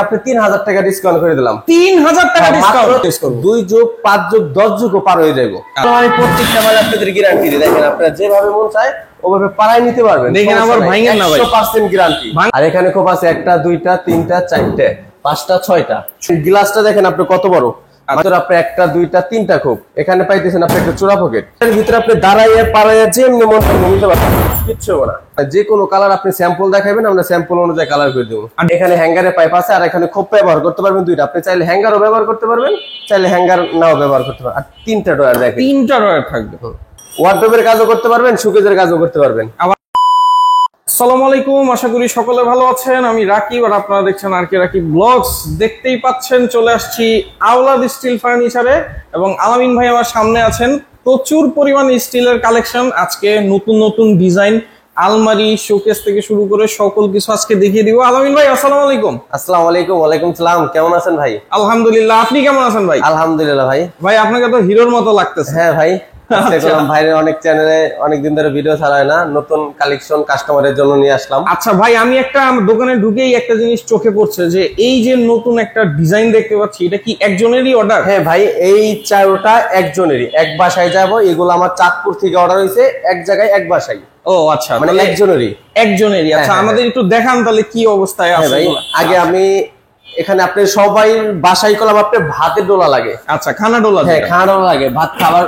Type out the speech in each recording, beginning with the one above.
আপনি 3000 টাকা ডিসকাউন্ট করে দিলাম। 3000 টাকা ডিসকাউন্ট। 2 যোগ 5 যোগ 10 যোগও পার হয়ে যাবে। আমি প্রত্যেকটা মাল আপনাদের গ্যারান্টি দিই। দেখেন আপনারা যেভাবে মন চায় ওভাবে পারাই নিতে পারবেন। দেখেন আবার ভাঙেন না ভাই, 100% গ্যারান্টি। আর এখানে খুব আছে 1টা 2টা 3টা 4টা 5টা 6টা। গ্লাসটা দেখেন আপনি কত বড়। মাত্র আপনি 1টা 2টা 3টা খুব এখানে পাইতেছেন আপনি একটা চোরা পকেট। এর ভিতরে আপনি দাঁড়াইয়া পারাইয়া যেমনি মন চায় নিতে পারবেন, কিচ্ছু হবে না। যে কোনো কালার আপনি স্যাম্পল দেখাবেন, আমরা স্যাম্পল অনুযায়ী কালার করে দেবো। আর এখানে হ্যাঙ্গারে পাইপ আছে, আর এখানে খোপ ব্যবহার করতে পারবেন 2টা। আপনি চাইলে হ্যাঙ্গারও ব্যবহার করতে পারবেন, চাইলে হ্যাঙ্গার নাও ব্যবহার করতে পারবেন। আর 3টা ড্রয়ার দেখেন, 3টা ড্রয়ার থাকবে। ওয়ার্ডরোবের কাজও করতে পারবেন, শোকেজের কাজও করতে পারবেন। আসসালামু আলাইকুম, আশা করি সকলে ভালো আছেন। আমি রাকিব আর আপনারা দেখছেন আর কে রাকিব ব্লগস। দেখতেই পাচ্ছেন চলে আসছি আওলাদ স্টিল ফার্নিচারে এবং আলামিন ভাই আমার সামনে আছেন। প্রচুর পরিমাণ স্টিলের কালেকশন, আজকে নতুন নতুন ডিজাইন, আলমারি, শোকেস থেকে শুরু করে সকল কিছু আজকে দেখিয়ে দিব। আলামিন ভাই আসসালামু আলাইকুম। আসসালামু আলাইকুম। ওয়ালাইকুম সালাম। কেমন আছেন ভাই? আলহামদুলিল্লাহ, আপনি কেমন আছেন ভাই? আলহামদুলিল্লাহ ভাই। ভাই আপনাকে তো হিরোর মতো লাগতেছে। হ্যাঁ ভাই, ভাইয়ের অনেক চ্যানেলে অনেকদিন ধরে ভিডিও ছাড়া হয় না, নতুন কালেকশন কাস্টমারের জন্য নিয়ে আসলাম। আচ্ছা ভাই, আমি একটা দোকানে ঢুকেই একটা জিনিস চোখে পড়ছে যে এই যে নতুন একটা ডিজাইন দেখতে পাচ্ছি, এটা কি একজনেরই অর্ডার? হ্যাঁ ভাই, এই চারোটা একজনেরই, এক বাসায় যাব। এগুলো আমার চাঁদপুর থেকে অর্ডার হয়েছে, এক জায়গায় এক বাসায়। ও আচ্ছা, মানে একজনেরই। আচ্ছা, আমাদের একটু দেখান তাহলে কি অবস্থায় আছে ভাই। আগে আমি এখানে আপনি সবাই বাসায় করলাম, আপনি ভাতের ডোলা লাগে। আচ্ছা, খানা ডোলা। হ্যাঁ, খানা ডোলা লাগে, ভাত খাবার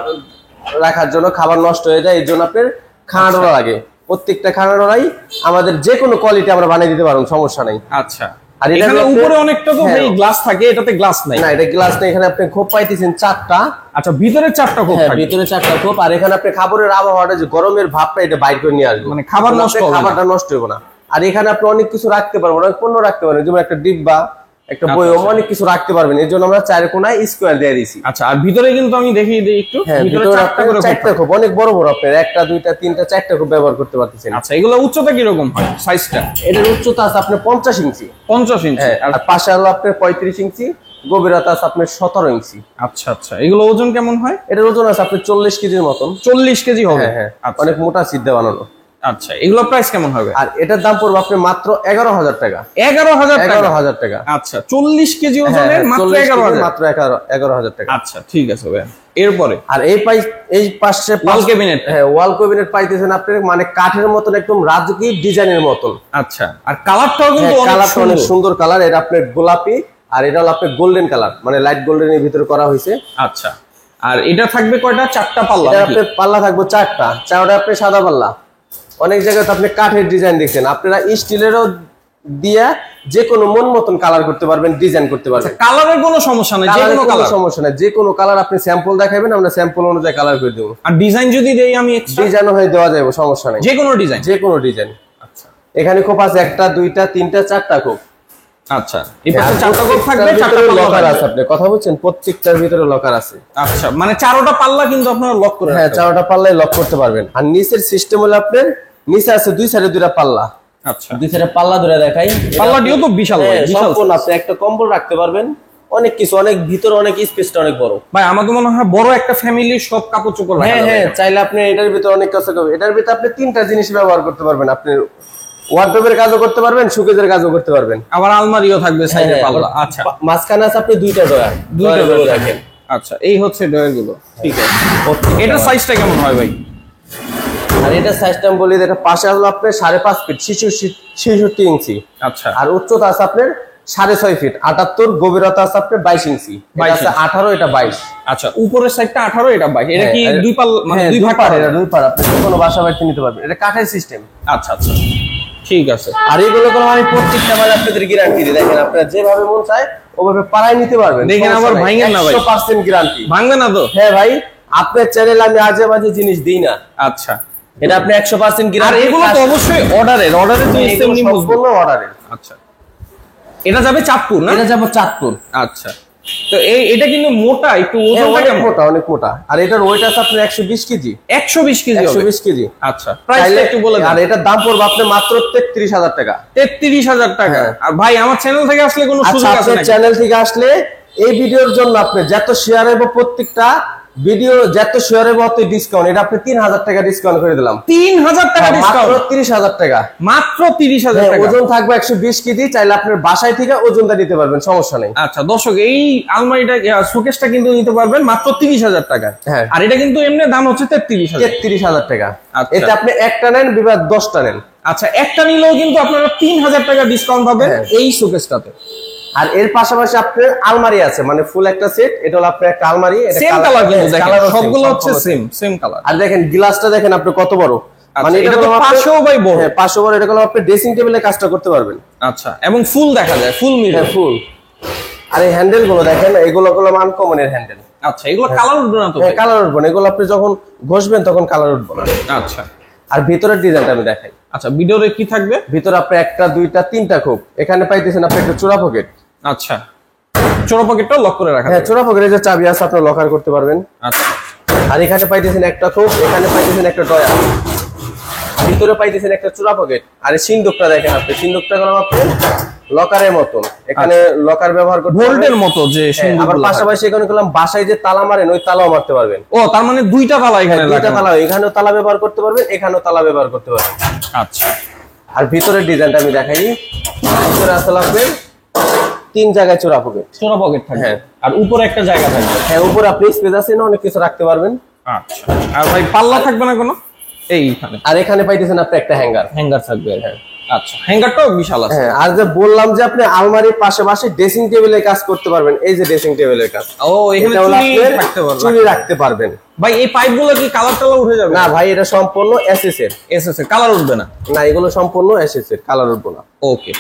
রাখার জন্য, খাবার নষ্ট হয়ে যায়, এই জন্য আপনার খানা ডোলা লাগে। প্রত্যেকটা খানা ডোলাই আমাদের যে কোনো কোয়ালিটি আমরা বানিয়ে দিতে পারবো, সমস্যা নাই। আচ্ছা, আর এখানে উপরে অনেকটা তো ভাই গ্লাস থাকে, এটাতে গ্লাস নাই? না, এটা গ্লাস নেই। এখানে আপনি খোপ পাইতেছেন 4টা। আচ্ছা, ভিতরে 4টা খোপ থাকে? ভিতরে 4টা খোপ। আর এখানে আপনি খাবারের আবহাওয়াটা, যে গরমের ভাবটা, এটা বাইর করে নিয়ে আসবে, মানে খাবারটা নষ্ট হবে না। আর এখানে আপনি অনেক কিছু রাখতে পারবেন, অনেক পণ্য রাখতে পারবেন, যেমন একটা ডিব্বা, একটা বয়ম, অনেক কিছু রাখতে পারবেন। এর জন্য আমরা 4 কোণায় স্কোয়ার দিয়ে দিয়েছি। আচ্ছা, আর ভিতরে কিন্তু আমি দেখিয়ে দিই একটু। ভিতরে 4টা খোপ, অনেক বড় বড়, আপনার 1টা 2টা 3টা 4টা খোপ ব্যবহার করতে পারতেছেন। আচ্ছা, এগুলো উচ্চতা কিরকম হয় সাইজটা? এটার উচ্চতা আছে আপনার 50 ইঞ্চি। 50 ইঞ্চি। আর পাশে হলো আপনার 35 ইঞ্চি, গভীরতা আছে আপনার 17 ইঞ্চি। আচ্ছা আচ্ছা, এগুলো ওজন কেমন হয়? এটার ওজন আছে আপনার 40 কেজির মতন। 40 কেজি হবে? হ্যাঁ, অনেক মোটা সিদ্ধা বানানো। আচ্ছা, এগুলো প্রাইস কেমন হবে? আর এটার দাম পড়বে আপনি মাত্র 11000 টাকা। 11000 টাকা? আচ্ছা, 40 কেজি ওজনের মাত্র 11000? মাত্র 11000 টাকা। আচ্ছা, ঠিক আছে ভাই। এরপরে আর এই পাশে ওয়াল ক্যাবিনেট। হ্যাঁ, ওয়াল ক্যাবিনেট পাইতেছেন আপনি, মানে কাঠের মতন, একদম রাজকীয় ডিজাইনের মতন। আচ্ছা, আর কালারটাও কিন্তু অনেক সুন্দর কালার। এটা আপনার গোলাপি, আর এটা হলো আপনার গোল্ডেন কালার, মানে লাইট গোল্ডেনের ভিতরে করা হয়েছে। আচ্ছা, আর এটা থাকবে কয়টা? 4টা পাল্লা? এটা আপনার পাল্লা থাকবে 4টা। 4টা আপনি সাদা পাল্লা। অনেক জায়গায় তো আপনি কাঠের ডিজাইন দেখছেন, আপনারা স্টিলেরও দিয়া যে কোনো মন মতন কালার করতে পারবেন, ডিজাইন করতে পারবেন। কালারের কোনো সমস্যা নাই? যে কোনো কালার? সমস্যা নাই, যে কোনো কালার আপনি স্যাম্পল দেখাবেন, আমরা স্যাম্পল অনুযায়ী কালার করে দেবো। আর ডিজাইন যদি দেই আমি এক্সট্রা? ডিজাইনও হয়ে দেওয়া যাবে, সমস্যা নাই। যে কোনো ডিজাইন? যে কোনো ডিজাইন। আচ্ছা, এখানে খোপ আছে 1টা 2টা 3টা 4টা খোপ। আচ্ছা, এই পাশে 4টা খোপ থাকবে, 4টা লকার আছে। আপনি কথা বলছেন, প্রত্যেকটার ভিতরে লকার আছে। আচ্ছা, মানে 4টা পাল্লা কিন্তু আপনারা লক করে? হ্যাঁ, 4টা পাল্লায় লক করতে পারবেন। আর নিচের সিস্টেম হলো আপনার, নিচে আছে 2 সাইডে 2টা পাল্লা। আচ্ছা, 2 সাইডে পাল্লা ধরে দেখাই। পাল্লাটিও তো বিশাল ভাই, বিশাল। আপনি একটা কম্বল রাখতে পারবেন, অনেক কিছু, অনেক ভিতরে অনেক স্পেসটা অনেক বড় ভাই। আমাকে মনে হয় বড় একটা ফ্যামিলি সব কাপড় চোপড় রাখা যাবে। হ্যাঁ, চাইলে আপনি এটার ভিতরে অনেক কাজ করবেন। এটার ভিতরে আপনি 3টা জিনিস ব্যবহার করতে পারবেন। আপনি ওয়ার্ডরোবের কাজও করতে পারবেন, শোকেজের কাজও করতে পারবেন, আবার আলমারিও থাকবে সাইডে পাল্লা। আচ্ছা, মাঝখানে আছে আপনি 2টা ড্রয়ার। রাখেন। আচ্ছা, এই হচ্ছে ড্রয়ার গুলো। ঠিক আছে, এটা সাইজটা কেমন হয় ভাই? আর এটা সাইজটা আমি বলি, এটা পাশে হলো আপনার 5.5 ফিট, 66 ইঞ্চি। আচ্ছা, আর উচ্চতা আছে আপনার 6.5 ফিট, 78, গভীরতা আছে আপনার 22 ইঞ্চি। এটা আছে 18, এটা 22। আচ্ছা, উপরের সাইডটা 18, এটা 22। এটা কি দুই পাল্লা, মানে দুই ভাগ? এটা 2 পার, আপনি যে কোনো বাসা বাড়িতে নিতে পারবেন। এটা কাঠের সিস্টেম। আচ্ছা আচ্ছা, ঠিক আছে। আর এগুলো কোনো আমি প্রত্যেকটা মাল আপনাদের গ্যারান্টি দিই। দেখেন আপনারা যেভাবে মন চায় ওভাবে পারাই নিতে পারবেন। দেখেন আবার ভাঙেন না ভাই? 100% গ্যারান্টি। ভাঙবে না তো? হ্যাঁ ভাই, আপনার চ্যানেলে আমি আজে বাজে জিনিস দিই না। আচ্ছা, এটা আপনি 100% গ্যারান্টি। আর এগুলো তো অবশ্যই অর্ডারের জিনিস, তেমনি সম্পূর্ণ অর্ডারের। আচ্ছা, এটা যাবে চাঁদপুর না? এটা যাবে চাঁদপুর। আচ্ছা, তো এটা কিন্তু মোটা, একটু ওজনটা কেমন? মোটা, অনেক মোটা। আর এটার ওয়েট আছে আপনার 120 কেজি। 120 কেজি? 120 কেজি। আচ্ছা, প্রাইসটা একটু বলে দেন। আর এটার দাম পড়বে আপনি মাত্র 33000 টাকা। 33000 টাকা? আর ভাই আমার চ্যানেল থেকে আসলে কোনো সুযোগ আছে নাকি? চ্যানেল থেকে আসলে এই ভিডিওর জন্য আপনি যত শেয়ার হবে, প্রত্যেকটা ভিডিও যত শেয়ারে বত ডিসকাউন্ট, এটা আপনি 3000 টাকা ডিসকাউন্ট করে দিলাম। 3000 টাকা মাত্র ডিসকাউন্ট, 30000 টাকা, মাত্র 30000 টাকা। ওজন থাকবে 120 কেজি, চাইলে আপনার বাসায় থেকে ওজনটা দিতে পারবেন, সমস্যা নেই। আচ্ছা দর্শক, এই আলমারিটা শোকেসটা কিন্তু নিতে পারবেন মাত্র 30000 টাকা। হ্যাঁ। আর এটা কিন্তু এমনি দাম হচ্ছে 33000 টাকা। আচ্ছা। এটা আপনি একটা নেন বিভাগ 10টা নেন। আচ্ছা, একটা নিলেও কিন্তু আপনারা 3000 টাকা ডিসকাউন্ট পাবেন এই শোকেসটাতে। আর এর পাশাপাশি আপনার আলমারি আছে, মানে ফুল একটা সেট। এটা হলো আপনার একটা আলমারি, সেম কালার কিন্তু দেখেন, সবগুলো হচ্ছে সেম কালার। আর দেখেন গ্লাসটা দেখেন আপনি কত বড়, মানে এটা তো 500 বাই বড়। হ্যাঁ 500 বড়। এটা হলো আপনি ড্রেসিং টেবিলে কাজটা করতে পারবেন। আচ্ছা, এবং ফুল দেখা যায়, ফুল মিরর, ফুল। আর এই হ্যান্ডেল গুলো দেখেন, এগুলো আনকমনের হ্যান্ডেল। আচ্ছা, এগুলো কালার উঠবে না তো? হ্যাঁ কালার উঠবে না, এগুলো আপনি যখন ঘষবেন তখন কালার উঠবে না। আচ্ছা। আর ভিতরের ডিজাইনটা আমি দেখাই। আচ্ছা, ভিডিওতে কি থাকবে? ভিতরে আপনি একটা দুইটা তিনটা খুব, এখানে পাইতেছেন আপনি একটা চোরা পকেট। আচ্ছা, চোরা পকেটটা লক করে রাখা। হ্যাঁ, চোরা পকেটে যে চাবি আছে আপনি লকার করতে পারবেন। আচ্ছা। আর এখানে পাইতেছেন একটা খুব, এখানে পাইতেছেন একটা ডয়ার, ভিতরে পাইতেছেন একটা চোরা পকেট। আর এই সিন্দুকটা দেখেন আপনি, সিন্দুকটা গেলাম আপনি লকারের মতন, এখানে লকার ব্যবহার করতে ভোল্টের মতো যে সিন্দুক। আবার পাশাপাশি এখানে গেলাম বাসায় যে তালা মারেন ওই তালাও মারতে পারবেন। ও, তার মানে দুইটা তালা এখানে, দুইটা তালা, এখানেও তালা ব্যবহার করতে পারবেন, এখানেও তালা ব্যবহার করতে পারবেন। আচ্ছা। আর ভিতরের ডিজাইনটা আমি দেখাই। ভিতরে আসলে আপনি 3 জায়গায় চোরা পকেট, চোরা পকেট থাকবে। হ্যাঁ। আর উপরে একটা জায়গা থাকবে। হ্যাঁ, উপরে আপনি স্পেস আছে না, অনেক কিছু রাখতে পারবেন। আচ্ছা। আর ভাই পাল্লা থাকবে না কোনো? এইখানে। আর এখানে পাইতেছেন আপনি একটা হ্যাঙ্গার থাকবে। আচ্ছা, হ্যাঙ্গারটাও বিশাল আছে। হ্যাঁ, আর যে বললাম যে আপনি আলমারির পাশাপাশি ড্রেসিং টেবিলের কাজ করতে পারবেন, এই যে ড্রেসিং টেবিলের কাজ। ও, এখানে এটা হলো চুড়ি আপনার রাখতে পারবেন। চুড়ি রাখতে পারবেন। ভাই এই পাইপগুলো কি কালার টালার উঠে যাবে? না ভাই, এটা সম্পূর্ণ এসএস এর। এসএস এর কালার উঠবে না? না, এগুলো সম্পূর্ণ এসএস এর, কালার উঠবে না। ওকে।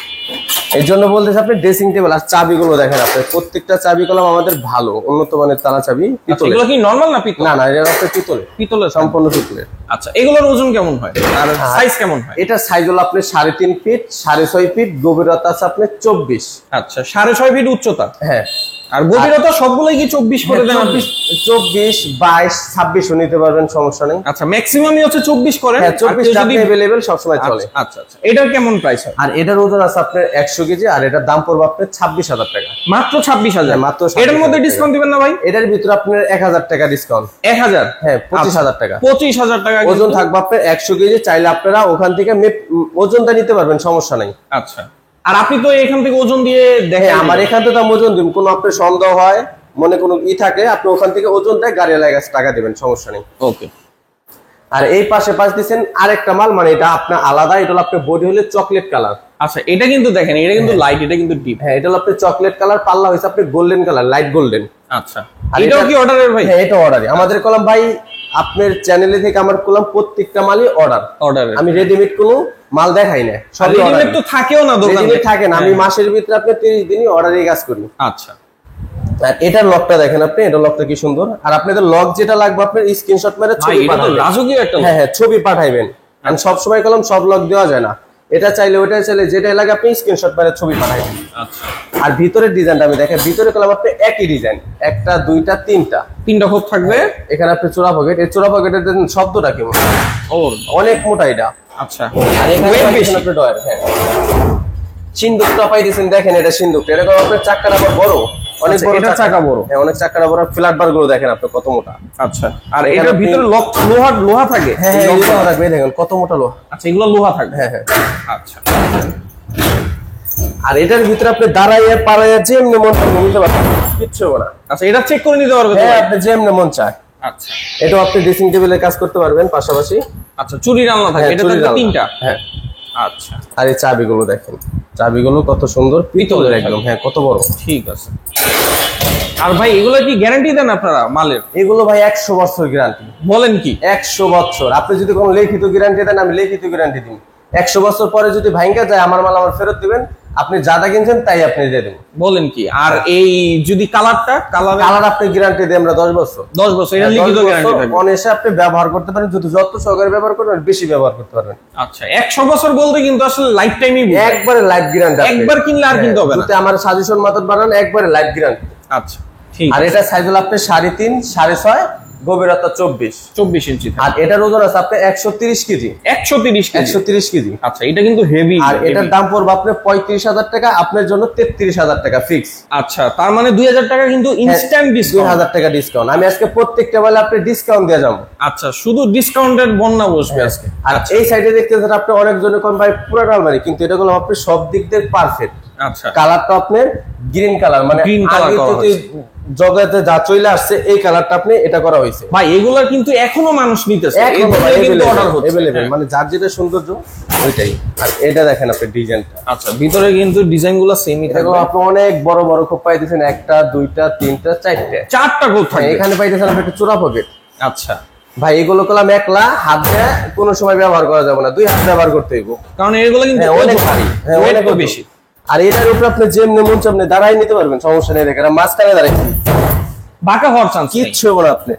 এর জন্য বলতেছি আপনি ড্রেসিং টেবিল। আর চাবিগুলো দেখেন আপনি, প্রত্যেকটা চাবি কলম আমাদের ভালো উন্নত মানের তালা চাবি, পিতলের। এগুলো কি নরমাল না পিতল? না না, এটা হচ্ছে পিতলের, পিতলের, সম্পূর্ণ পিতলের। আচ্ছা, এগুলোর ওজন কেমন হয় আর সাইজ কেমন হয়? এটা সাইজ হলো আপনি 3.5 ফিট, 6.5 ফিট, গভীরতা আছে আপনি 24। আচ্ছা, 6.5 ফিট উচ্চতা। হ্যাঁ। আর গভীরতা সবগুলোই কি 24 করে দেন? 24, 22, 26 নিতে পারবেন, সমস্যা নেই। আচ্ছা, ম্যাক্সিমামই হচ্ছে 24 করে। হ্যাঁ, 24 টা अवेलेबल সব সময় চলে। আচ্ছা আচ্ছা, এটার কেমন প্রাইস হয়? আর এটার ওজন আছে আপনার 100 কেজি, আর এটার দাম পড়বে আপনার 26,000 টাকা। মাত্র 26,000? মাত্র। এটার মধ্যে ডিসকাউন্ট দিবেন না ভাই? এটার ভিতরে আপনার 1000 টাকা ডিসকাউন্ট। 1000? হ্যাঁ, 25,000 টাকা। 25,000 টাকা ওজন থাকবে আপনার 100 কেজি, চাইলে আপনারা ওখান থেকে ওজনটা নিতে পারবেন, সমস্যা নেই। আচ্ছা। আর আপনি তো এখান থেকে ওজন দিয়ে দেখেন। আমার এখান থেকে ওজন দিন, কোনো আপনার সন্দেহ হয়, মনে কোনো থাকে, আপনি ওখান থেকে ওজন দেয় গাড়ি লাগে টাকা দিবেন, সমস্যা নেই। ওকে। আর এই পাশে দিচ্ছেন আরেকটা মাল, মানে এটা আপনার আলাদা, এটা হলো আপনার বডি হলে চকলেট কালার। আচ্ছা, এটা কিন্তু দেখেন, এটা কিন্তু লাইট, এটা কিন্তু ডিপ। হ্যাঁ, এটা হলো আপনার চকলেট কালার, পাল্লা হয়েছে আপনি গোল্ডেন কালার, লাইট গোল্ডেন। আচ্ছা, এটাও কি অর্ডারের ভাই? হ্যাঁ, এটা অর্ডারই। আমাদের কলম ভাই আপনার চ্যানেলে থেকে আমার কলম প্রত্যেকটা মালই অর্ডারের। আমি রেডিমেড কোনো মাল দেখাই না, সবই অর্ডার। রেডিমেড তো থাকেও না দোকানে, রেডিমেড থাকে না। আমি মাসের ভিতরে আপনি 30 দিনই অর্ডারে কাজ করি। আচ্ছা। আর এটার লকটা দেখেন আপনি, এটা লকটা কি সুন্দর। আর আপনাদের লক যেটা লাগবে আপনার স্ক্রিনশট মেরে ছবি পাঠাবেন। রাজকীয় একটা। হ্যাঁ হ্যাঁ, ছবি পাঠাইবেন। আমি সব সময় কলম সব লক দেওয়া যায় না, এটা চাইলে ওটা চাইলে যেটা লাগে আপনি স্ক্রিনশট মেরে ছবি পাঠাইবেন। আচ্ছা। আর ভিতরের ডিজাইনটা আমি দেখেন, ভিতরে কলম আপনি একই ডিজাইন, একটা দুইটা তিনটা খোপ থাকবে। এখানে আপনি চোরা পকেট, এই চোরা পকেটের শব্দটা কেমন, অনেক মোটা এটা। আচ্ছা। আর এখানে আপনি ডয়ার। হ্যাঁ, সিন্দুকটা পাইতেছেন দেখেন, এটা সিন্দুকটা, এরকম আপনার চাকাটা আবার বড়, অনেক বড় চাকা বড়। হ্যাঁ, অনেক চাকাটা বড়। ফ্ল্যাট বার গুলো দেখেন আপনি কত মোটা। আচ্ছা। আর এটার ভিতরে লোহা থাকে। হ্যাঁ হ্যাঁ, লোহা থাকবে, দেখেন কত মোটা লোহা। আচ্ছা, এগুলো লোহা থাকবে। হ্যাঁ হ্যাঁ। আচ্ছা। আর এটার ভিতরে আপনি দাঁড়াইয়া পাড়াইয়া যেমনি মন নিতে পারবেন, কিচ্ছু হবে না। আচ্ছা, এটা চেক করে নিতে পারবেন? হ্যাঁ, আপনি যেমনি মন চায়। আচ্ছা। এটাও আপনি ড্রেসিং টেবিলের কাজ করতে পারবেন পাশাপাশি। আচ্ছা, চুরি রান্না থাকে, এটা থাকবে 3টা। হ্যাঁ। আচ্ছা। আর এই চাবিগুলো দেখেন, চাবিগুলো কত সুন্দর, পিতলের একদম। হ্যাঁ, কত বড়। ঠিক আছে। আর ভাই এগুলো কি গ্যারান্টি দেন আপনারা মালের? এগুলো ভাই 100 বছর গ্যারান্টি। বলেন কি? 100 বছর। আপনি যদি কোনো লিখিত গ্যারান্টি দেন, আমি লিখিত গ্যারান্টি দিই। 100 বছর পরে যদি ভাঙা যায়, আমার মাল আমার ফেরত দিবেন। আপনি যাটা কিনছেন তাই আপনি দিয়ে দেবেন। বলেন কি? আর এই যদি কালার আপনি গ্যারান্টি দিই আমরা 10 বছর। 10 বছর, এটা লিখিত গ্যারান্টি থাকবে। অনেসে আপনি ব্যবহার করতে পারেন, যদি যত সহকারে ব্যবহার করবেন বেশি ব্যবহার করতে পারবেন। আচ্ছা, 100 বছর বলতে কিন্তু আসলে লাইফ টাইমই, একবারে লাইফ গ্যারান্টি। একবার কিনলে আর কিনতে হবে না। যদি আমার সাজেশন মতন বানান, একবারে লাইফ গ্যারান্টি। আচ্ছা, ঠিক। আর এটা সাইজ হলো আপনি 3.5, 6.5, গভীরতা 24 ইঞ্চি আর এটার ওজন আছে আপনার 130 কেজি। 130 কেজি। আচ্ছা, এটা কিন্তু হেভি। আর এটার দাম পড়বে আপনার 35,000 টাকা, আপনার জন্য 33,000 টাকা ফিক্স। আচ্ছা, তার মানে 2000 টাকা কিন্তু ইনস্ট্যান্ট ডিসকাউন্ট। 2000 টাকা ডিসকাউন্ট। আমি আজকে প্রত্যেকটা বেলা আপনি ডিসকাউন্ট দিয়ে যাবো। আচ্ছা, শুধু ডিসকাউন্টের বন্যা বসবে আজকে। আর এই সাইডে দেখতেছেন আপনি অনেকজনে কোন ভাই পুরো আলমারি, কিন্তু এটা হলো আপনি সব দিক দিয়ে পারফেক্ট। আচ্ছা, কালারটা আপনার গ্রিন কালার, মানে গ্রিন কালার করা হয়েছে। জগতে যা চলে আসছে এই কালারটা আপনি এটা করা হয়েছে ভাই। এগুলা কিন্তু এখনো মানুষ নিতেছে, কিন্তু অর্ডার হচ্ছে अवेलेबल, মানে যার যেটা সৌন্দর্য ওইটাই। আর এটা দেখেন আপনি ডিজাইনটা। আচ্ছা, ভিতরে কিন্তু ডিজাইনগুলো সেমই থাকবে। আপনি অনেক বড় বড় খোপ পাইতেছেন, একটা দুইটা তিনটা চারটা খোপ থাকবে। এখানে পাইতেছেন আপনি একটা চোরা পকেট। আচ্ছা ভাই, এগুলো করলাম একলা হাত দিয়ে কোনো সময় ব্যবহার করা যাবে না, দুই হাত ব্যবহার করতে হইব, কারণ এগুলো কিন্তু অনেক ভারী, অনেক বেশি। আর এটার উপরে আপনি যেমনি মন চামনে দাঁড়াই নিতে পারবেন, সমস্যা নেই। দেখেন মাঝখানে দাঁড়াই বাঁকা হওয়ার চান্স কিচ্ছু হবে না। আপনি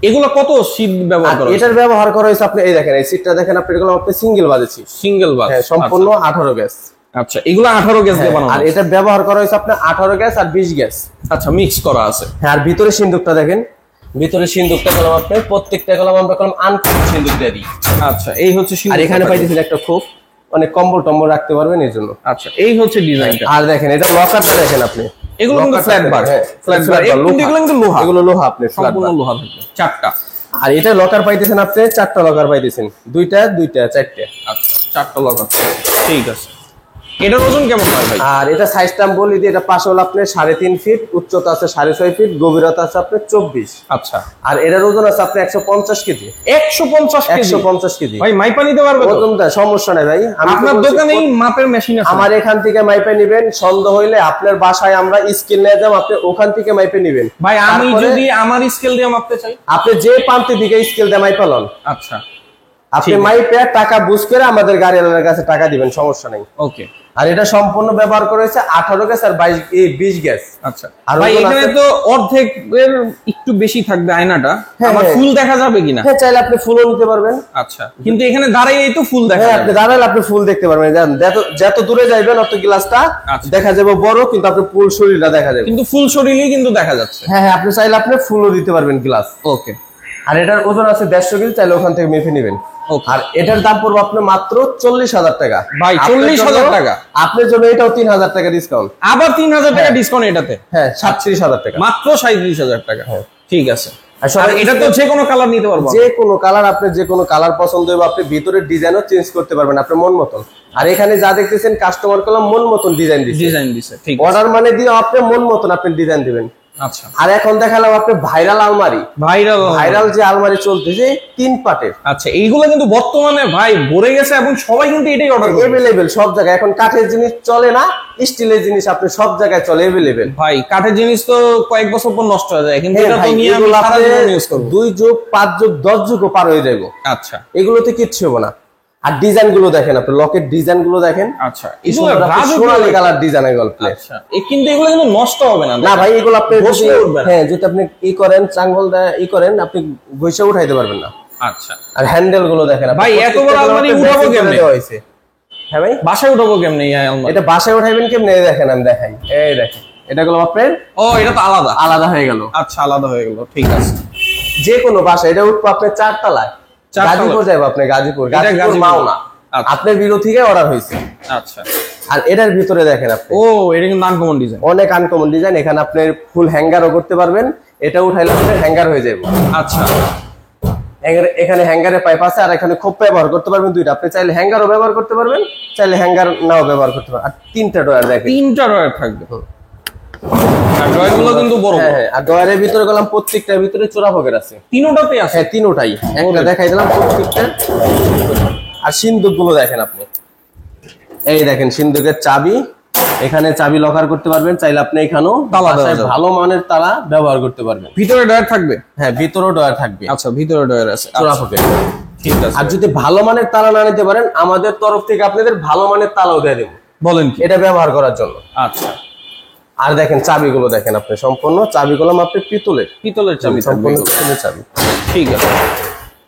এগুলো কত সিট ব্যবহার করা? এটার ব্যবহার করা হয়েছে আপনি এই দেখেন, এই সিটটা দেখেন আপনি, এগুলো আপনি সিঙ্গেল বাজেছি, সিঙ্গেল বাস, সম্পূর্ণ 18 গ্যাস। আচ্ছা, এগুলো 18 গ্যাস দিয়ে বানানো। আর এটা ব্যবহার করা হয়েছে আপনার 18 গ্যাস আর 20 গ্যাস। আচ্ছা, মিক্স করা আছে। হ্যাঁ, আর ভিতরে সিন্দুকটা দেখেন, ভিতরে সিন্দুকটা করলাম আপনি প্রত্যেকটা করলাম আমরা করলাম আনকমন সিন্দুক দিয়ে দিই। আচ্ছা, এই হচ্ছে আর এখানে পাইতেছেন একটা খুব অনেক কম্বল টম্বল রাখতে পারবেন এই জন্য। আচ্ছা, এই হচ্ছে ডিজাইনটা। আর দেখেন এটা লকারটা দেখেন আপনি, এগুলো কিন্তু ফ্ল্যাট বার, ফ্ল্যাট বার, এগুলো কিন্তু লোহা, এগুলো লোহা আপনি সম্পূর্ণ লোহা থাকবে। চারটা। আর এটা লকার পাইতেছেন আপনি, চারটা লকার পাইতেছেন, দুইটা চারটে। আচ্ছা, চারটা লকার, ঠিক আছে। এটার ওজন কেমন হয় ভাই? আর এটা সাইজটা আমি বলি দিই, এটা পাশে হলো আপনার 3.5 ফিট, উচ্চতা আছে 6.5 ফিট, গভীরতা আছে আপনার 24। আচ্ছা, আর এটার ওজন আছে আপনার 150 কেজি। 150 কেজি ভাই, মাইপা নিতে পারবে তো? ওজনটা সমস্যা নাই ভাই, আপনার দোকানেই মাপের মেশিন আছে? আমার এখান থেকে মাইপে নিবেন, সন্দেহ হইলে আপনার বাসায় আমরা স্কেল নিয়ে যাব, আপনি ওখান থেকে মাইপে নিবেন। ভাই, আমি যদি আমার স্কেল দিয়ে মাপতে চাই? আপনি যে প্রান্তে দিকে স্কেল দিয়ে মাইপা লন, আচ্ছা, আপনি মাইপে টাকা বুঝ করে আমাদের গাড়িওয়ালার কাছে টাকা দিবেন, সমস্যা নেই। ওকে। আর এটা সম্পূর্ণ ব্যবহার করেছে 18 গ্যাস আর 20 গ্যাস। আচ্ছা, আর ভাই এখানে তো অর্ধেকের একটু বেশি থাকবে আয়নাটা, আমার ফুল দেখা যাবে কিনা? হ্যাঁ, চাইলে আপনি ফুলও নিতে পারবেন। আচ্ছা, কিন্তু এখানে দাঁড়াইয়েই তো ফুল দেখা যাবে। আপনি দাঁড়ালে আপনি ফুল দেখতে পারবেন, যত দূরে যাবেন অত গ্লাসটা দেখা যাবে বড়, কিন্তু আপনি ফুল শরীরটা দেখা যাবে, কিন্তু ফুল শরীরই কিন্তু দেখা যাচ্ছে। হ্যাঁ হ্যাঁ, আপনি চাইলে আপনি ফুলও দিতে পারবেন গ্লাস। ওকে। আর এটার ওজন আছে 150 কেজি, চাইলে ওখান থেকে মেপে নেবেন। আর এটার দাম পড়বে আপনার মাত্র 40,000 টাকা। ভাই, 40,000 টাকা? আপনার জন্য এটাও 3,000 টাকা ডিসকাউন্ট। আবার 3,000 টাকা ডিসকাউন্ট এটাতে? হ্যাঁ, 37,000 টাকা, মাত্র 37,000 টাকা। ঠিক আছে। আর এটা তো যে কোনো কালার নিতে পারবো, যে কোনো কালার, আপনি যে কোনো কালার পছন্দ হবে, আপনি ভিতরের ডিজাইনও চেঞ্জ করতে পারবেন আপনার মন মতন। আর এখানে যা দেখতেছেন কাস্টমার কলম মন মতন ডিজাইন দিছে। ঠিক, অর্ডার মানে দিয়ে আপনি মন মতন আপনি ডিজাইন দিবেন। আচ্ছা। আর এখন দেখালাম আপনি ভাইরাল আলমারি, ভাইরাল যে আলমারি চলতেছে 3 পার্টের। আচ্ছা, এইগুলো কিন্তু বর্তমানে ভাই ভরে গেছে এবং সবাই কিন্তু এটাই অর্ডার করে। अवेलेबल সব জায়গায়। এখন কাঠের জিনিস চলে না, স্টিলের জিনিস আপনি সব জায়গায় চলে अवेलेबल। ভাই, কাঠের জিনিস তো কয়েক বছর পর নষ্ট হয়ে যায়, কিন্তু এটা তো নিয়ে আমি সারা জীবন ইউজ করব। 2 যুগ 5 যুগ 10 যুগও পার হয়ে যাবে। আচ্ছা, এগুলোতে কিচ্ছু হবে না। আর ডিজাইন গুলো দেখেন, আপনি লকেট ডিজাইন গুলো দেখেন। আচ্ছা, এগুলো সোনালী কালার ডিজাইনের গল্প। আচ্ছা, কিন্তু এগুলো কিন্তু নষ্ট হবে না? না ভাই, এগুলো আপনি হ্যাঁ, যদি আপনি করেন চাঙ্গল করেন, আপনি গইসা উঠাইতে পারবেন না। আচ্ছা, আর হ্যান্ডেল গুলো দেখেন ভাই, এত বড় আলমারি উঠাবো কেমনে? হ্যাঁ ভাই, বাসায় উঠাবো কেমনে এই আলমারি? এটা বাসায় উঠাইবেন কেমনে দেখেন, আমি দেখাই। এই দেখেন, এটা গুলো আপনার এটা তো আলাদা হয়ে গেল। আচ্ছা, আলাদা হয়ে গেল, ঠিক আছে। যে কোনো বাসায় এটা উঠবো আপনার 4 তলায়, গাজীপুর যাবো আপনি, গাজীপুর মাওনা, আপনার বিরো থেকে অর্ডার হয়েছে। আচ্ছা, আর এটার ভিতরে দেখেন আপনি, এটা কিন্তু আনকমন ডিজাইন, অনেক আনকমন ডিজাইন। এখানে আপনি ফুল হ্যাঙ্গারও করতে পারবেন, এটা উঠাইলে আপনার হ্যাঙ্গার হয়ে যাবে। আচ্ছা, এখানে হ্যাঙ্গারের পাইপ আছে, আর এখানে খোপ ব্যবহার করতে পারবেন দুইটা। আপনি চাইলে হ্যাঙ্গারও ব্যবহার করতে পারবেন, চাইলে হ্যাঙ্গার নাও ব্যবহার করতে পারবেন। আর 3টা ডয়ার দেখেন, 3টা ডয়ার থাকবে। আর ডয়ারগুলো কিন্তু বড়। হ্যাঁ, আর ডয়ারের ভিতরে গেলাম প্রত্যেকটার ভিতরে চোরা পকেট আছে। তিনটাতে আছে? হ্যাঁ, তিনটাই। একটা দেখাই দিলাম প্রত্যেকটা। আর সিন্দুক গুলো দেখেন আপনি, এই দেখেন সিন্দুকের চাবি, এখানে চাবি লকার করতে পারবেন, চাইলে আপনি এখানেও ভালো মানের তালা ব্যবহার করতে পারবেন। ভিতরে ডয়ার থাকবে? হ্যাঁ, ভিতরেও ডয়ার থাকবে। আচ্ছা, ভিতরে ডয়ার আছে, চোরা পকেট। ঠিক আছে। আর যদি ভালো মানের তালা না নিতে পারেন, আমাদের তরফ থেকে আপনাদের ভালো মানের তালাও দিয়ে দেবো। বলেন কি? এটা ব্যবহার করার জন্য। আচ্ছা। আর দেখেন চাবিগুলো দেখেন আপনি, সম্পূর্ণ চাবিগুলো আপনি পিতলের চাবি, সম্পূর্ণ পিতলের চাবি। ঠিক আছে।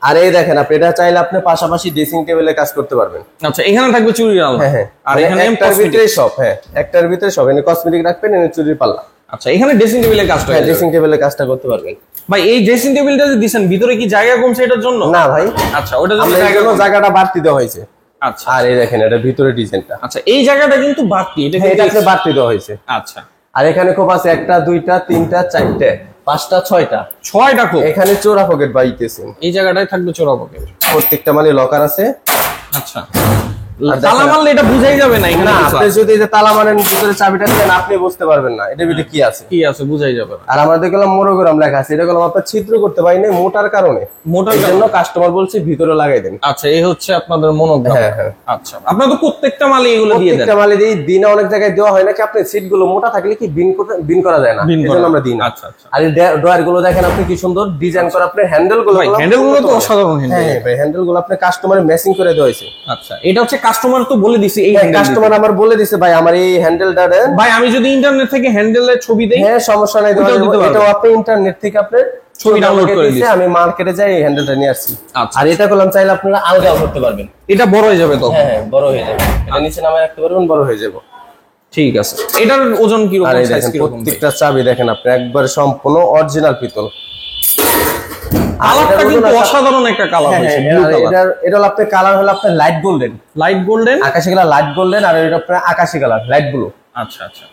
আর এই দেখেন আপনি, এটা চাইলে আপনি পাশাপাশি ড্রেসিং টেবিলে কাজ করতে পারবেন। আচ্ছা, এখানে থাকবে চুরির আলনা। হ্যাঁ, আর এখানে একটার ভিতরে সব। হ্যাঁ, একটার ভিতরে সব। এখানে কসমেটিক রাখবেন, এখানে চুরির পাল্লা। আচ্ছা, এখানে ড্রেসিং টেবিলের কাজটা, ড্রেসিং টেবিলের কাজটা করতে পারবেন। ভাই এই ড্রেসিং টেবিলটা যে দিছেন ভিতরে কি জায়গা কমছে এটার জন্য? না ভাই, আচ্ছা ওটার জন্য আমরা জায়গা জায়গাটা বাড়তি দেওয়া হয়েছে। আচ্ছা আর এই দেখেন এটা ভিতরে ডিজাইনটা, আচ্ছা এই জায়গাটা কিন্তু বাড়তি, এটা এটা কিন্তু বাড়তি দেওয়া হয়েছে। আচ্ছা আর এখানে খোপ আছে একটা দুইটা তিনটা চারটে পাঁচটা ছয়টা, 6টা খুব। এখানে চোরা পকেট বাইতেছেন, এই জায়গাটায় থাকবে চোরা পকেট, প্রত্যেকটা মানে লকার আছে। আচ্ছা তালা মারলে এটা বুঝাই যাবে না এখানে না, কিছু আপনি আছে। যদি এই যে তালা মারেন ভিতরে চাবিটা দেন আপনি বুঝতে পারবেন না এটার ভিতরে কি আছে। কি আছে বুঝাই যাবে না। আর আমরা দেখলাম মোনোগ্রাম লেখা আছে, এটা গেলাম আপনার ছিদ্র করতে পারি না মোটার কারণে, মোটার এই জন্য কাস্টমার বলছে ভিতরে লাগাই দেন। আচ্ছা এই হচ্ছে আপনাদের মনোগ্রাম। হ্যাঁ হ্যাঁ, আচ্ছা আপনারা তো প্রত্যেকটা মালে এগুলো দিয়ে দেন? প্রত্যেকটা মালে দিই, দিনে অনেক জায়গায় দেওয়া হয় নাকি আপনি সিট গুলো মোটা থাকলে কি বিন করা যায় না, বিন এই করা জন্য আমরা দিই না। আচ্ছা আচ্ছা আর এই ড্রয়ার গুলো দেখেন আপনি কি সুন্দর ডিজাইন করা, আপনার হ্যান্ডেল গুলো, ভাই হ্যান্ডেল গুলো তো অসাধারণ হ্যান্ডেল। হ্যাঁ ভাই, হ্যান্ডেল গুলো আপনার কাস্টমারের ম্যাচিং করে দেওয়া হয়েছে। আচ্ছা এটা হচ্ছে কাস্টমার তো বলে দিছে এই হ্যান্ডেল কাস্টমার আমার বলে দিছে ভাই আমার এই হ্যান্ডেলটা দেন। ভাই আমি যদি ইন্টারনেট থেকে হ্যান্ডেলের ছবি দেই? হ্যাঁ সমস্যা নাই, ওটাও দিতে পারবেন। এটাও আপনি ইন্টারনেট থেকে আপনার ছবি ডাউনলোড করে দিয়েছে, আমি মার্কেটে যাই এই হ্যান্ডেলটা নিয়ে আসছি। আচ্ছা। আর এটা করলাম চাইলে আপনারা আলগাও করতে পারবেন। এটা বড় হয়ে যাবে তো? হ্যাঁ হ্যাঁ, বড় হয়ে যাবে, এটা নিচে নামায় রাখতে পারবেন, বড় হয়ে যাবে। ঠিক আছে এটার ওজন কি আর রকম, এই সাইজ দেখেন কি রকম? প্রত্যেকটা চাবি দেখেন আপনি একবার সম্পূর্ণ অরিজিনাল পিতল। কালারটা কিন্তু অসাধারণ একটা কালার হয়েছে, ব্লু কালার। এটা হলো আপনার কালার হলো আপনার লাইট গোল্ডেন, লাইট গোল্ডেন, আকাশি কালার লাইট গোল্ডেন, আর এটা আপনার আকাশি কালার লাইট ব্লু। আচ্ছা আচ্ছা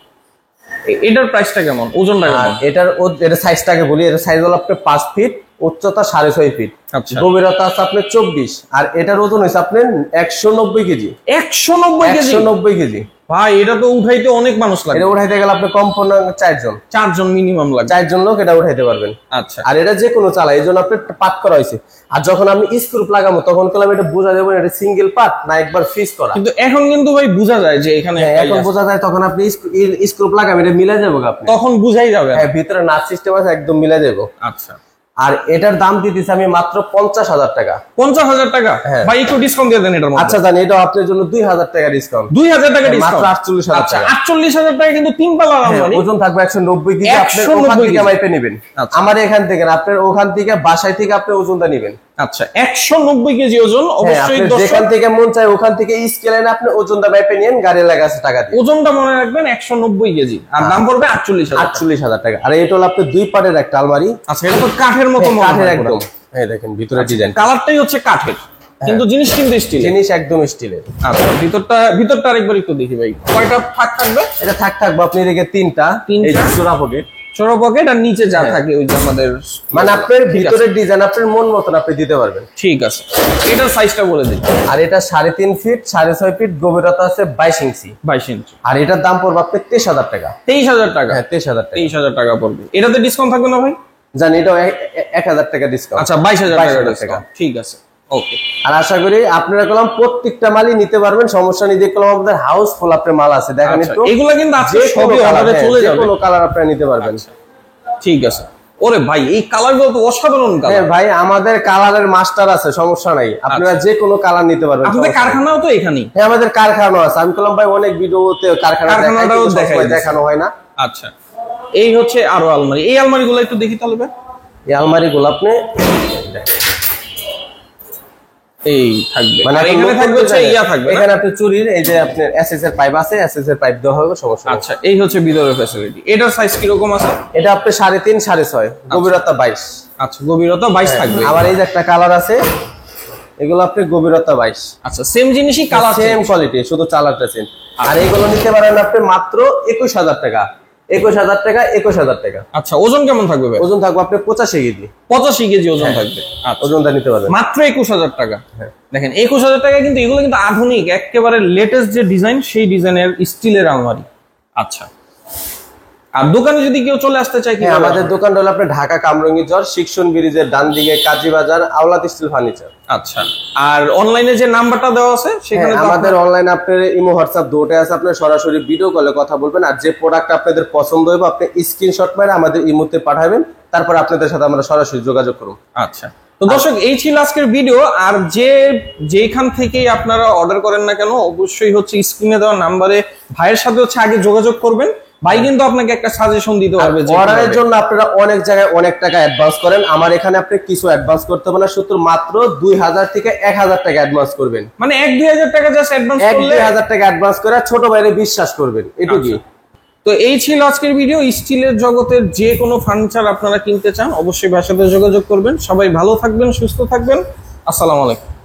এটার প্রাইসটা কেমন, ওজনটা আর কেমন? এটা সাইজটাকে বলি, এটা সাইজ হলো আপনার 5 ফিট, উচ্চতা 6.5 ফিট, আচ্ছা গভীরতা আছে আপনার 24, আর এটার ওজন হচ্ছে আপনার 190 কেজি। 190 কেজি? 190 কেজি ভাই এটা তো উঠাইতে অনেক মানুষ লাগে। এটা উঠাইতে গেলে আপনি কম পড়ে 4 জন মিনিমাম লাগে। 4 জন লোক এটা উঠাইতে পারবেন। আচ্ছা আর এটা যে কোনো চালা, এই জন্য আপনার পাত করা হয়েছে। আর যখন আমি স্ক্রুপ লাগাবো তখন কলাম এটা বোঝা যাবে এটা সিঙ্গেল পাত না একবার ফিক্স করা। কিন্তু এখন কিন্তু ভাই বোঝা যায় যে এখানে হ্যাঁ, এখন বোঝা যায়, তখন আপনি স্ক্রুপ লাগাবেন এটা মিলে যাবে আপনি, তখন বুঝাই যাবে। হ্যাঁ ভিতরে নাট সিস্টেম আছে একদম মিলে যাবে। আচ্ছা আর এটার দাম দিতেছি আমি মাত্র 50,000 টাকা। 50,000 টাকা? হ্যাঁ। ভাই একটু ডিসকাউন্ট দিয়ে দেন এটার মধ্যে। আচ্ছা জানি, এটা আপনার জন্য 2,000 টাকা ডিসকাউন্ট। 2,000 টাকা মাত্র ডিসকাউন্ট? 48,000 আচ্ছা টাকা। 48,000 টাকা কিন্তু 3 পাল্লা আলমারি। ওজন থাকবে 190 কেজি, আপনি 190 ওখান থেকে কেজি। মাইপে নেবেন। আচ্ছা। আমার এখান থেকে না, আপনার ওখান থেকে বাসায় থেকে আপনি ওজনটা নেবেন। আচ্ছা 190 কেজি ওজন। হ্যাঁ, অবশ্যই আপনি দর্শক যেখান থেকে মন চায় ওখান থেকে স্কেলে না আপনি ওজনটা মাইপে নিয়েন, গাড়ি লাগাছে টাকা দিয়ে। ওজনটা মনে রাখবেন 190 কেজি, আর দাম পড়বে 48,000। 48,000 টাকা। আর এটা হলো আপনার 2 পার্টের একটা আলমারি। আচ্ছা এটা তো কাঠের মতো মনে কাঠের হয় একদম, পুরো। হ্যাঁ দেখেন ভিতরে ডিজাইন, কালারটাই হচ্ছে কাঠের, কিন্তু জিনিস কিন্তু স্টিল। জিনিস একদম স্টিলের। আচ্ছা ভিতরটা আরেকবার একটু দেখি ভাই, কয়টা ফাঁক থাকবে? এটা থাকবে আপনি এদিকে তিনটা, এই যে চোরা পকেট, ছোট পকেট, আর নিচে যা থাকে ওই যে আমাদের মানে আপনার ভিতরের ডিজাইন আপনার মন মতন আপনি দিতে পারবেন। ঠিক আছে এটার সাইজটা বলে দিই। আর এটা 3.5 ফিট 6.5 ফিট, গভীরতা আছে 22 ইঞ্চি। 22 ইঞ্চি। আর এটার দাম পড়বে আপনার 23,000 টাকা। 23,000 টাকা? হ্যাঁ 23,000 টাকা। 23,000 টাকা পড়বে। এটাতে ডিসকাউন্ট থাকবে না ভাই? জানি, এটাও 1,000 টাকা ডিসকাউন্ট। আচ্ছা 22,000 টাকা 22,000 ডিসকাউন্ট। ঠিক আছে ওকে। আর আশা করি আপনারা কলম প্রত্যেকটা মালই নিতে পারবেন, সমস্যা নেই। দেখলাম আমাদের হাউস ফুল আপনার মাল আছে, দেখেন আচ্ছা, একটু। এগুলা কিন্তু আজকে যে কোনো সবই কালার, অর্ডারে চলে যে যাবে। কোনো কালার আপনারা নিতে পারবেন। ঠিক আছে। ওরে ভাই এই কালারগুলো তো অসাধারণ হ্যাঁ কালার। ভাই, আমাদের কালারের মাস্টার আছে, সমস্যা নাই, আপনারা যে কোনো কালার নিতে পারবেন। আপনাদের কারখানাও তো এখানেই? হ্যাঁ আমাদের কারখানা আছে। আমি বললাম ভাই অনেক ভিডিওতে কারখানাটাও দেখাই দিয়েছে। দেখানো হয় না। আচ্ছা এই হচ্ছে আরো আলমারি, এই আলমারিগুলো একটু দেখি তাহলে ভাই। এই আলমারিগুলো আপনি এই থাকবে, মানে আর এখানে থাকবে হচ্ছে ইয়া থাকবে না? এখানে আপনি চুরির এই যে আপনার এসএস এর পাইপ আছে, এসএস এর পাইপ দেওয়া হবে, সমস্যা নেই। আচ্ছা এই হচ্ছে ভিতরের ফ্যাসিলিটি। এটার সাইজ কি রকম আছে? এটা আপনি 3.5 6.5, গভীরতা 22। আচ্ছা গভীরতা 22 থাকবে। আবার এই যে একটা কালার আছে, এগুলো আপনি গভীরতা 22। আচ্ছা সেম জিনিসই, কালার সেম কোয়ালিটি, শুধু চালারটা চেঞ্জ। আর এগুলো নিতে পারেন আপনি মাত্র 21,000 টাকা। 21,000 টাকা, 21,000 টাকা। আচ্ছা ওজন কেমন থাকবে ভাই? ওজন থাকবে আপনি 85 কেজি। 85 কেজি ওজন থাকবে। আচ্ছা ওজনটা নিতে পারবেন মাত্র 21,000 টাকা। দেখেন 21,000 টাকা, কিন্তু এগুলো কিন্তু আধুনিক একেবারে লেটেস্ট যে ডিজাইন, সেই ডিজাইনের স্টিলের আলমারি। আচ্ছা আর দোকানে যদি কেউ চলে আসতে চায় কি? হ্যাঁ, আমাদের দোকানটা হলো আপনার ঢাকা কামরাঙ্গীরচর শিক্ষণ ব্রিজের ডান দিকে, কাজীবাজার, আওলাদ স্টিল ফার্নিচার। আচ্ছা আর অনলাইনে যে নাম্বারটা দেওয়া আছে সেখানে তো আমাদের অনলাইন আপনার ইমো হোয়াটসঅ্যাপ দুটোই আছে, আপনার সরাসরি ভিডিও কলে কথা বলবেন। আর যে প্রোডাক্ট আপনাদের পছন্দ হবে আপনি স্ক্রিনশট মেরে আমাদের ইমোতে পাঠাবেন, তারপর আপনাদের সাথে আমরা সরাসরি যোগাযোগ করব। আচ্ছা তো দর্শক এই ছিল আজকের ভিডিও। আর যেখান থেকে আপনারা অর্ডার করেন না কেন, অবশ্যই হচ্ছে স্ক্রিনে দেওয়া নাম্বারে ভাইয়ের সাথে হচ্ছে আগে যোগাযোগ করবেন। ভাই কিন্তু আপনাকে একটা সাজেশন দিতে পারবে। অর্ডারের জন্য আপনারা অনেক জায়গায় অনেক টাকা অ্যাডভান্স করেন, আমার এখানে আপনি কিছু অ্যাডভান্স করতে হবে না, শুধু মাত্র 2,000 থেকে 1,000 টাকা অ্যাডভান্স করবেন। মানে 1-2 হাজার টাকা জাস্ট অ্যাডভান্স করলে 1-2 হাজার টাকা অ্যাডভান্স করে ছোট ভাইরে বিশ্বাস করবেন, এটুকুই। তো এই ছিল আজকের ভিডিও। স্টিলের জগতের যে কোনো ফার্নিচার আপনারা কিনতে চান অবশ্যই ভাইয়ের সাথে যোগাযোগ করবেন। সবাই ভালো থাকবেন, সুস্থ থাকবেন। আসসালামু আলাইকুম।